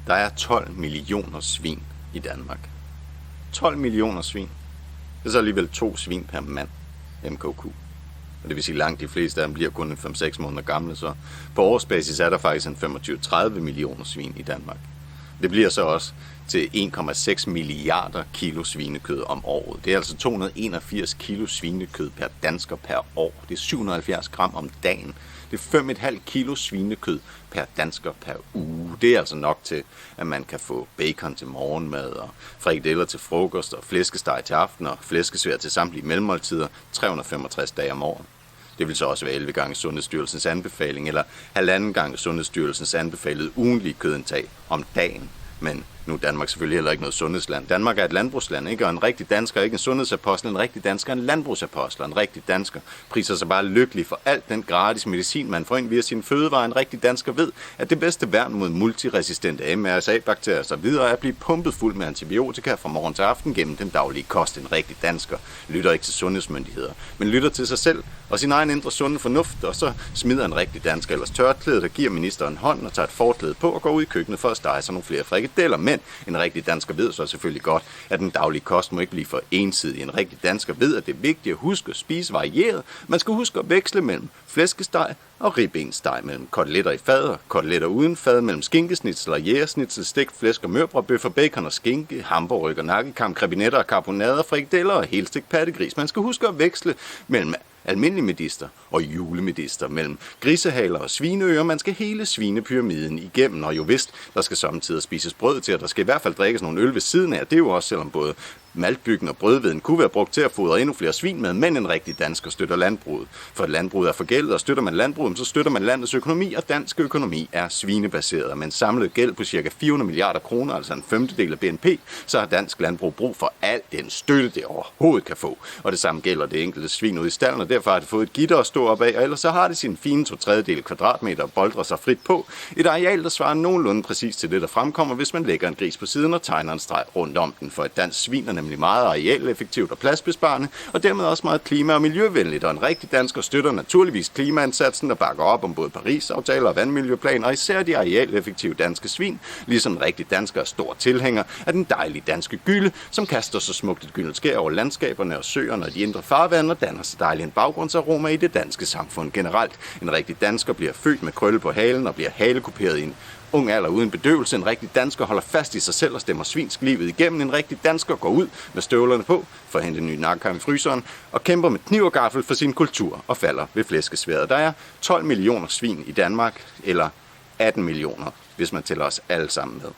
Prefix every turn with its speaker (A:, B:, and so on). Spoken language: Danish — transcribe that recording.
A: Der er 12 millioner svin i Danmark. 12 millioner svin. Det er så alligevel 2 svin per mand, MKQ. Og det vil sige, langt de fleste af dem bliver kun 5-6 måneder gamle, så på årsbasis er der faktisk en 25-30 millioner svin i Danmark. Det bliver så også til 1,6 milliarder kilo svinekød om året. Det er altså 281 kilo svinekød per dansker per år. Det er 770 gram om dagen. Det er 5,5 kilo svinekød per dansker per uge. Det er altså nok til, at man kan få bacon til morgenmad, og frikadeller til frokost, og flæskesteg til aften, og flæskesvær til samtlige mellemmåltider 365 dage om året. Det vil så også være 11 gange Sundhedsstyrelsens anbefaling, eller 1,5 gange Sundhedsstyrelsens anbefalede ugentlige kødindtag om dagen. Men nu er Danmark selvfølgelig heller ikke noget sundhedsland. Danmark er et landbrugsland, ikke? Og en rigtig dansker er ikke en sundhedsapostel, en rigtig dansker er en landbrugsapostel. En rigtig dansker priser sig bare lykkelig for alt den gratis medicin, man får ind via sine fødevarer. En rigtig dansker ved, at det bedste værn mod multiresistente MRSA-bakterier og så videre er at blive pumpet fuld med antibiotika fra morgen til aften gennem den daglige kost. En rigtig dansker lytter ikke til sundhedsmyndigheder, men lytter til sig selv og sin egen indre sunde fornuft, og så smider en rigtig dansker ellers tørklædet, der giver ministeren hånd og tager et forklæde på og går ud i køkkenet for at stege sig nogle flere frikadeller. Men en rigtig dansker ved så selvfølgelig godt, at den daglige kost må ikke blive for ensidig. En rigtig dansker ved, at det er vigtigt at huske at spise varieret. Man skal huske at veksle mellem flæskesteg og ribbensteg, mellem koteletter i fad og koteletter uden fad, mellem skinkesnitsel og jægersnitsel, stegt flæsk og mørbrødbøffer, bacon og skinke, hamburg og nakkekam, krebinetter og karbonader, frikadeller og helstegt pattegris. Man skal huske at veksle mellem almindelige medister og julemedister, mellem grisehaler og svineører. Man skal hele svinepyramiden igennem, og jo vist, der skal samtidig spises brød til, og der skal i hvert fald drikkes nogle øl ved siden af. Det er jo også, selvom både maltbyggen og brødveden kunne være brugt til at fodre endnu flere svin med, men en rigtig dansker støtter landbruget. For landbruget er forgældet, og støtter man landbruget, så støtter man landets økonomi, og dansk økonomi er svinebaseret. Med en samlet gæld på ca. 400 milliarder kroner, altså en femtedel af BNP, så har dansk landbrug brug for alt den støtte, det overhovedet kan få. Og det samme gælder det enkelte svin ude i stallen, og derfor har det fået et gitter at stå op af, og ellers så har det sin fine 2/3 kvadratmeter og boldrer sig frit på. Et areal, der svarer nogenlunde præcis til det, der fremkommer, hvis man lægger en gris på siden og tegner en streg rundt om den. For et dansk svin er nemlig meget arealeffektivt og pladsbesparende, og dermed også meget klima- og miljøvenligt. Og en rigtig dansker støtter naturligvis klimaindsatsen, der bakker op om både Paris-aftaler og vandmiljøplaner, og især de arealeffektive danske svin, ligesom en rigtig dansker er stor tilhænger af den dejlige danske gylde, som kaster så smukt et gyldent skær over landskaberne og søerne og de indre farvande og danner så dejlig en baggrundsaroma i det danske samfund generelt. En rigtig dansker bliver født med krølle på halen og bliver halekuperet i en ung alder uden bedøvelse. En rigtig dansker holder fast i sig selv og stemmer svinsk livet igennem. En rigtig dansker går ud med støvlerne på for at hente en ny nakkekam i fryseren og kæmper med kniv og gaffel for sin kultur og falder ved flæskesværet. Der er 12 millioner svin i Danmark, eller 18 millioner, hvis man tæller os alle sammen med.